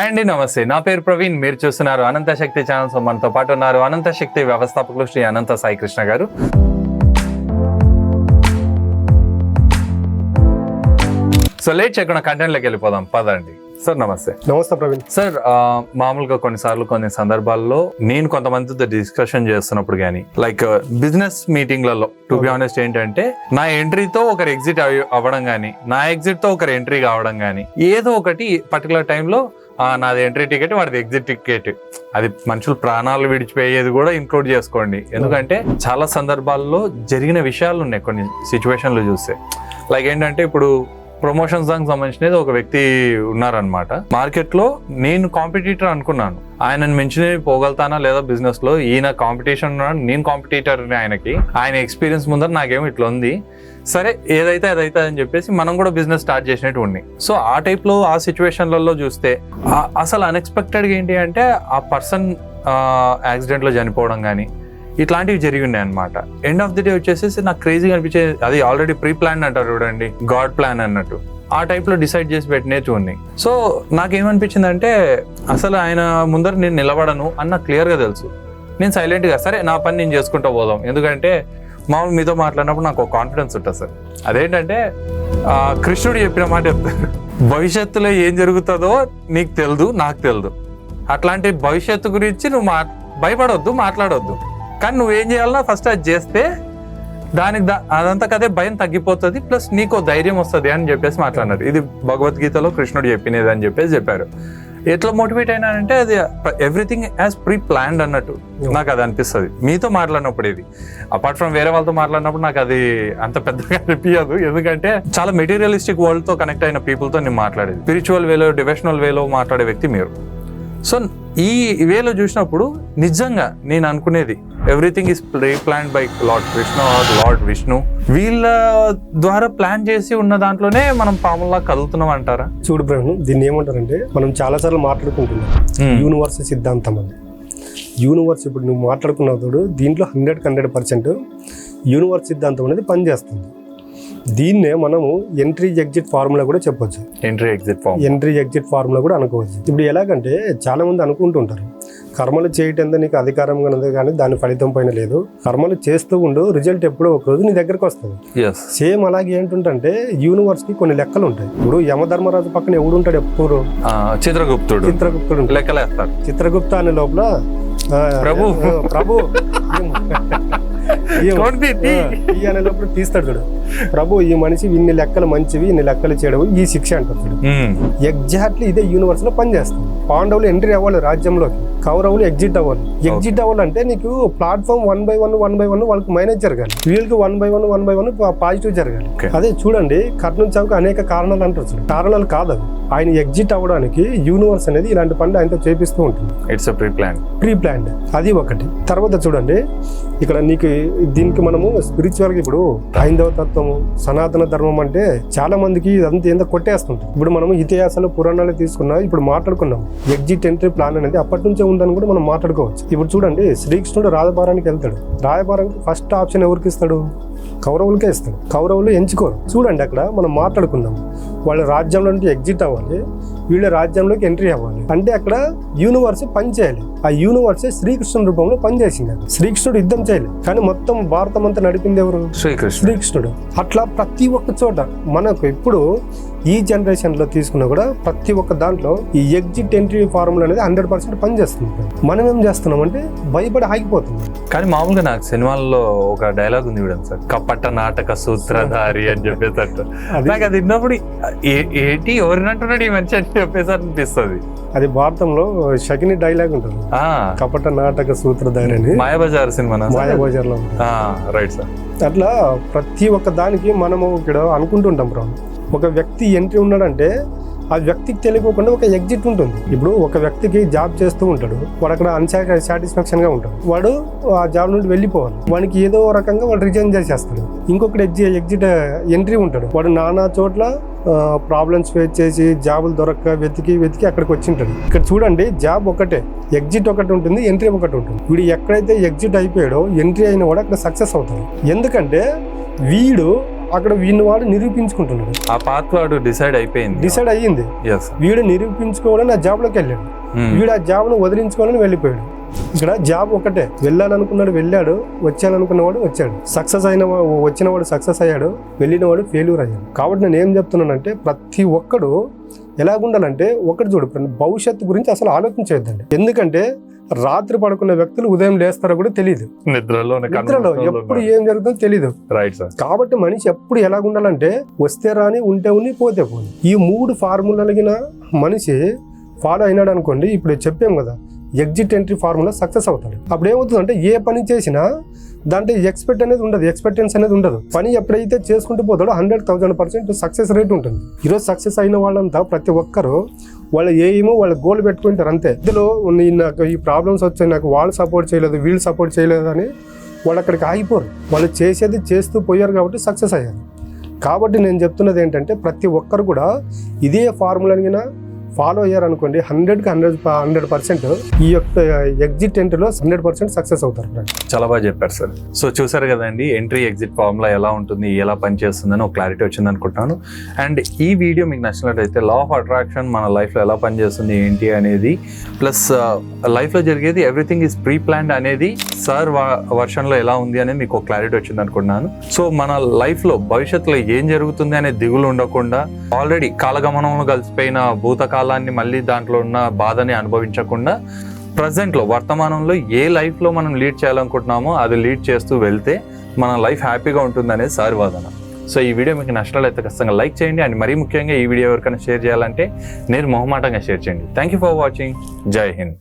Hi అండి, నమస్తే. నా పేరు ప్రవీణ్. మీరు చూస్తున్నారు అనంత శక్తి ఛానల్. సో మనతో పాటు ఉన్నారు అనంత శక్తి వ్యవస్థాపకులు శ్రీ అనంత సాయి కృష్ణ గారు. సో లేట్ చేయకుండా కంటెంట్లోకి వెళ్ళిపోదాం పదండి. సార్ నమస్తే. నమస్తే ప్రవీణ్. సార్ మామూలుగా కొన్నిసార్లు కొన్ని సందర్భాల్లో నేను కొంతమందితో డిస్కషన్ చేస్తున్నప్పుడు కానీ లైక్ బిజినెస్ మీటింగ్లలో టు బి ఆనెస్ట్ ఏంటంటే నా ఎంట్రీతో ఒకరు ఎగ్జిట్ అవ్వడం కానీ నా ఎగ్జిట్ తో ఒకరు ఎంట్రీ కావడం కానీ ఏదో ఒకటి పర్టికులర్ టైంలో నాది ఎంట్రీ టికెట్ వాడిది ఎగ్జిట్ టికెట్, అది మనుషులు ప్రాణాలు విడిచిపోయేది కూడా ఇంక్లూడ్ చేసుకోండి. ఎందుకంటే చాలా సందర్భాల్లో జరిగిన విషయాలు ఉన్నాయి కొన్ని సిచ్యువేషన్లు చూస్తే. లైక్ ఏంటంటే ఇప్పుడు ప్రమోషన్స్ దానికి సంబంధించినది ఒక వ్యక్తి ఉన్నారనమాట. మార్కెట్ లో నేను కాంపిటీటర్ అనుకున్నాను, ఆయనను మించి పోగలుగుతానా లేదా బిజినెస్ లో, ఈయన కాంపిటీషన్ ఉన్నాడు, నేను కాంపిటీటర్ ఆయనకి, ఆయన ఎక్స్పీరియన్స్ ముందర నాకేమో ఇట్లా ఉంది, సరే ఏదైతే అదైతే అని చెప్పేసి మనం కూడా బిజినెస్ స్టార్ట్ చేసినట్టు ఉంది. సో ఆ టైప్ లో ఆ సిచ్యువేషన్లలో చూస్తే అసలు అన్ఎక్స్పెక్టెడ్గా ఏంటి అంటే ఆ పర్సన్ యాక్సిడెంట్ లో చనిపోవడం కానీ ఇట్లాంటివి జరిగి ఉన్నాయి అనమాట. ఎండ్ ఆఫ్ ది డే వచ్చేసి నాకు క్రేజీగా అనిపించేది, అది ఆల్రెడీ ప్రీ ప్లాన్ అంటారు చూడండి, గాడ్ ప్లాన్ అన్నట్టు, ఆ టైప్ లో డిసైడ్ చేసి పెట్టినట్టు ఉన్నాయి. సో నాకేమనిపించింది అంటే అసలు ఆయన ముందర నేను నిలబడను అన్న క్లియర్ గా తెలుసు. నేను సైలెంట్ గా సరే నా పని నేను చేసుకుంటూ పోదాం, ఎందుకంటే మామూలు మీతో మాట్లాడినప్పుడు నాకు ఒక కాన్ఫిడెన్స్ ఉంటుంది సార్. అదేంటంటే కృష్ణుడు చెప్పిన మాట చెప్తారు, భవిష్యత్తులో ఏం జరుగుతుందో నీకు తెలియదు, నాకు తెలియదు. అట్లాంటి భవిష్యత్తు గురించి నువ్వు భయపడొద్దు, మాట్లాడొద్దు, కానీ నువ్వేం చేయాలన్నా ఫస్ట్ అది చేస్తే దానికి అదంతా కదే భయం తగ్గిపోతుంది, ప్లస్ నీకు ధైర్యం వస్తుంది అని చెప్పేసి మాట్లాడినారు. ఇది భగవద్గీతలో కృష్ణుడు చెప్పినది అని చెప్పేసి చెప్పారు. ఎట్లా మోటివేట్ అయినానంటే అది ఎవ్రీథింగ్ యాజ్ ప్రీ ప్లాన్డ్ అన్నట్టు నాకు అది అనిపిస్తుంది మీతో మాట్లాడినప్పుడు. ఇది అపార్ట్ ఫ్రమ్ వేరే వాళ్ళతో మాట్లాడినప్పుడు నాకు అది అంత పెద్దగా అనిపించదు, ఎందుకంటే చాలా మెటీరియలిస్టిక్ వరల్డ్ తో కనెక్ట్ అయిన పీపుల్ తో నేను మాట్లాడేది. స్పిరిచువల్ వేలో, డివోషనల్ వేలో మాట్లాడే వ్యక్తి మీరు. సో ఈ వేలో చూసినప్పుడు నిజంగా నేను అనుకునేది everything is pre planned by lord Krishna or lord Vishnu. వీళ్ళ ద్వారా ప్లాన్ చేసి ఉన్న దాంట్లోనే మనం పాముల్లా కదులుతున్నాం అంటారా? చూడు బ్రహ్మ, దీన్ని ఏమంటారంటే మనం చాలా సార్లు మాట్లాడుకుంటున్నాం యూనివర్స్ సిద్ధాంతం అని. యూనివర్స్ ఇప్పుడు నువ్వు మాట్లాడుకున్నావు చూడు, దీంట్లో 100% యూనివర్స్ సిద్ధాంతం అనేది పనిచేస్తుంది. దీన్నే మనము ఎంట్రీ ఎగ్జిట్ ఫార్ములా కూడా చెప్పొచ్చు. ఎంట్రీ ఎగ్జిట్ ఫార్ములా కూడా అనుకోవచ్చు. ఇప్పుడు ఎలాగంటే చాలా మంది అనుకుంటుంటారు కర్మలు చేయటం నీకు అధికారం ఉన్నది కానీ దాని ఫలితం పైన లేదు, కర్మలు చేస్తూ ఉండు, రిజల్ట్ ఎప్పుడో ఒక రోజు నీ దగ్గరకు వస్తుంది. సేమ్ అలాగే ఏంటంటే యూనివర్స్ కి కొన్ని లెక్కలు ఉంటాయి. ఇప్పుడు యమధర్మరాజు పక్కన ఎవడు ఉంటాడు ఎప్పుడు? చిత్రగుప్తుడు లెక్కలేస్తాడు. చిత్రగుప్త అనే లోపల ప్రభు అనే లోపల తీస్తాడు చూడు, ప్రభు ఈ మనిషి ఇన్ని లెక్కలు మంచివి, ఇన్ని లెక్కలు చేయడం, ఈ శిక్ష అంటారు చూడు. ఎగ్జాక్ట్లీ ఇదే యూనివర్స్ లో పనిచేస్తుంది. పాండవులు ఎంట్రీ అవ్వాలి రాజ్యంలోకి, కౌరవులు ఎగ్జిట్ అవ్వాలి. ఎగ్జిట్ అవ్వాలంటే నీకు ప్లాట్ఫామ్ 1 by 1 వాళ్ళకి మైనస్ జరగాలి, వీళ్ళకి 1 by 1 పాజిటివ్ జరగాలి. అదే చూడండి కర్ణుని చావుకు అనేక కారణాలు అంటారు చూడు, కారణాలు కాదు అవి. ఆయన ఎగ్జిట్ అవ్వడానికి యూనివర్స్ అనేది ఇలాంటి పనులు ఆయనతో చేపిస్తూ ఉంటుంది. ఇట్స్ ప్రీ ప్లాన్డ్ అది ఒకటి. తర్వాత చూడండి ఇక్కడ నీకు దీనికి మనము స్పిరిచువల్ గా ఇప్పుడు హైందవ తత్వము, సనాతన ధర్మం అంటే చాలా మందికి ఇదంతా ఏందో కొట్టేస్తుంటాం. ఇప్పుడు మనం ఇతిహాసాలు, పురాణాలు తీసుకున్నా, ఇప్పుడు మాట్లాడుకున్నాం ఎగ్జిట్ ఎంట్రీ ప్లాన్ అనేది అప్పటి నుంచే ఉందని కూడా మనం మాట్లాడుకోవచ్చు. ఇప్పుడు చూడండి శ్రీకృష్ణుడు రాజభారానికి వెళ్తాడు, రాజభారానికి ఫస్ట్ ఆప్షన్ ఎవరికి ఇస్తాడు? కౌరవులకే ఇస్తాడు. కౌరవులు ఎంచుకోరు. చూడండి అక్కడ మనం మాట్లాడుకుందాం, వాళ్ళ రాజ్యంలో నుంచి ఎగ్జిట్ అవ్వాలి, వీళ్ళ రాజ్యంలోకి ఎంట్రీ అవ్వాలి. అంటే అక్కడ యూనివర్స్ పని చేయాలి. ఆ యూనివర్స్ శ్రీకృష్ణుడి రూపంలో పనిచేసింది. శ్రీకృష్ణుడు యుద్ధం చేయలేదు, కానీ మొత్తం భారతం అంతా నడిపింది ఎవరు? శ్రీకృష్ణుడు. అట్లా ప్రతి ఒక్క చోట మనకు ఇప్పుడు ఈ జనరేషన్ లో తీసుకున్నా కూడా ప్రతి ఒక్క దాంట్లో ఈ ఎగ్జిట్ ఎంట్రీ ఫార్ములా అనేది 100% పనిచేస్తుంది. మనం ఏం చేస్తున్నాం అంటే భయపడి ఆగిపోతుంది. కానీ మామూలుగా నాకు సినిమాల్లో ఒక డైలాగ్ ఉంది చూడండి సార్, కపట నాటక సూత్రధారి అని చెప్పేసట్టు. నాకు అది విన్నప్పుడు ఏంటి ఎవరినంటున్నాడు ఈ మనిషి అని చెప్పేసి అనిపిస్తుంది. అది భారతంలో శకిని డైలాగ్ ఉంటుంది, కపట నాటక సూత్రధారి అని. మాయాబజార్ సినిమా, మాయాబజార్ లో రైట్ సార్. అట్లా ప్రతి ఒక్క దానికి మనము ఇక్కడ అనుకుంటుంటాం బ్రో, ఒక వ్యక్తి ఎంట్రీ ఉన్నాడంటే ఆ వ్యక్తికి తెలియకుండా ఒక ఎగ్జిట్ ఉంటుంది. ఇప్పుడు ఒక వ్యక్తికి జాబ్ చేస్తూ ఉంటాడు, వాడు అక్కడ అన్సాటిస్ఫాక్షన్ గా ఉంటాడు, వాడు ఆ జాబ్ నుండి వెళ్ళిపోవాలి, వాడికి ఏదో రకంగా వాడు రిజైన్ చేసేస్తాడు. ఇంకొకటి ఎగ్జిట్ ఎంట్రీ ఉంటాడు, వాడు నానా చోట్ల ప్రాబ్లమ్స్ ఫేస్ చేసి జాబులు దొరక్క వెతికి అక్కడికి వచ్చింటాడు. ఇక్కడ చూడండి జాబ్ ఒకటే, ఎగ్జిట్ ఒకటి ఉంటుంది, ఎంట్రీ ఒకటి ఉంటుంది. వీడు ఎక్కడైతే ఎగ్జిట్ అయిపోయాడో ఎంట్రీ అయిన వాడు అక్కడ సక్సెస్ అవుతాడు. ఎందుకంటే వీడు అక్కడ వీడిని వాడు నిరూపించుకుంటున్నాడు. ఆ పాత్ వాడు డిసైడ్ అయ్యింది. వీడు నిరూపించుకోవాలని ఆ జాబ్ లోకి వెళ్ళాడు. వీడు ఆ జాబ్ ను వదిలించుకోవాలని వెళ్ళిపోయాడు. ఇక్కడ జాబ్ ఒకటే, వెళ్ళాలనుకున్నాడు వెళ్ళాడు, వచ్చాననుకున్నవాడు వచ్చాడు. వచ్చినవాడు సక్సెస్ అయ్యాడు, వెళ్ళినవాడు ఫెయిల్యూర్ అయ్యాడు. కాబట్టి నేను ఏం చెప్తున్నానంటే ప్రతి ఒక్కడు ఎలాగుండాలంటే ఒకటి చూడు, భవిష్యత్తు గురించి అసలు ఆలోచించవద్దండి. ఎందుకంటే రాత్రి పడుకున్న వ్యక్తులు ఉదయం లేస్తారో కూడా తెలియదు, నిద్రలో ఎప్పుడు ఏం జరుగుతుందో తెలీదు. కాబట్టి మనిషి ఎప్పుడు ఎలాగుండాలంటే వస్తే రాని, ఉంటే ఉన్ని, పోతే పోని, ఈ 3 ఫార్ములగిన మనిషి ఫాలో అయినాడు అనుకోండి. ఇప్పుడు చెప్పాం కదా, ఎగ్జిట్ ఎంట్రీ ఫార్ములా సక్సెస్ అవుతాడు. అప్పుడు ఏమవుతుందంటే ఏ పని చేసినా దాంట్లో ఎక్స్పెక్టెన్స్ అనేది ఉండదు. పని ఎప్పుడైతే చేసుకుంటూ పోతాడో 100,000% సక్సెస్ రేట్ ఉంటుంది. ఈరోజు సక్సెస్ అయిన వాళ్ళంతా ప్రతి ఒక్కరు వాళ్ళ ఏమో వాళ్ళ గోల్ పెట్టుకుంటారు అంతే. ఇందులో నాకు ఈ ప్రాబ్లమ్స్ వచ్చాయి, నాకు వాళ్ళు సపోర్ట్ చేయలేదు, వీళ్ళు సపోర్ట్ చేయలేదు అని వాళ్ళు అక్కడికి ఆగిపోరు. వాళ్ళు చేసేది చేస్తూ పోయారు కాబట్టి సక్సెస్ అయ్యారు. కాబట్టి నేను చెప్తున్నది ఏంటంటే ప్రతి ఒక్కరు కూడా ఇదే ఫార్ములాని ఫాలో అయ్యారు అనుకోండి, 100% ఈ యొక్క ఎగ్జిట్ ఎంట్రీలో 100% సక్సెస్ అవుతారు. చాలా బాగా చెప్పారు సార్. సో చూసారు కదండి, ఎంట్రీ ఎగ్జిట్ ఫార్ములా ఎలా ఉంటుంది, ఎలా పనిచేస్తుందని ఒక క్లారిటీ వచ్చింది అనుకుంటున్నాను. అండ్ ఈ వీడియో మీకు నచ్చినట్లయితే లా ఆఫ్ అట్రాక్షన్ మన లైఫ్లో ఎలా పనిచేస్తుంది ఏంటి అనేది, ప్లస్ లైఫ్లో జరిగేది ఎవ్రీథింగ్ ఈజ్ ప్రీ ప్లాన్డ్ అనేది సార్ వర్షన్లో ఎలా ఉంది అనేది మీకు ఒక క్లారిటీ వచ్చింది అనుకుంటున్నాను. సో మన లైఫ్లో భవిష్యత్తులో ఏం జరుగుతుంది అనే దిగులు ఉండకుండా, ఆల్రెడీ కాలగమనంలో కలిసిపోయిన భూతకాలాన్ని మళ్ళీ దాంట్లో ఉన్న బాధని అనుభవించకుండా ప్రజెంట్లో వర్తమానంలో ఏ లైఫ్లో మనం లీడ్ చేయాలనుకుంటున్నామో అది లీడ్ చేస్తూ వెళ్తే మన లైఫ్ హ్యాపీగా ఉంటుంది అనేది సార్ వాదన. సో ఈ వీడియో మీకు నచ్చినట్లయితే ఖచ్చితంగా లైక్ చేయండి. అండ్ మరీ ముఖ్యంగా ఈ వీడియో ఎవరికైనా షేర్ చేయాలంటే నేను మొహమాటంగా షేర్ చేయండి. Thank you for watching. జై హింద్.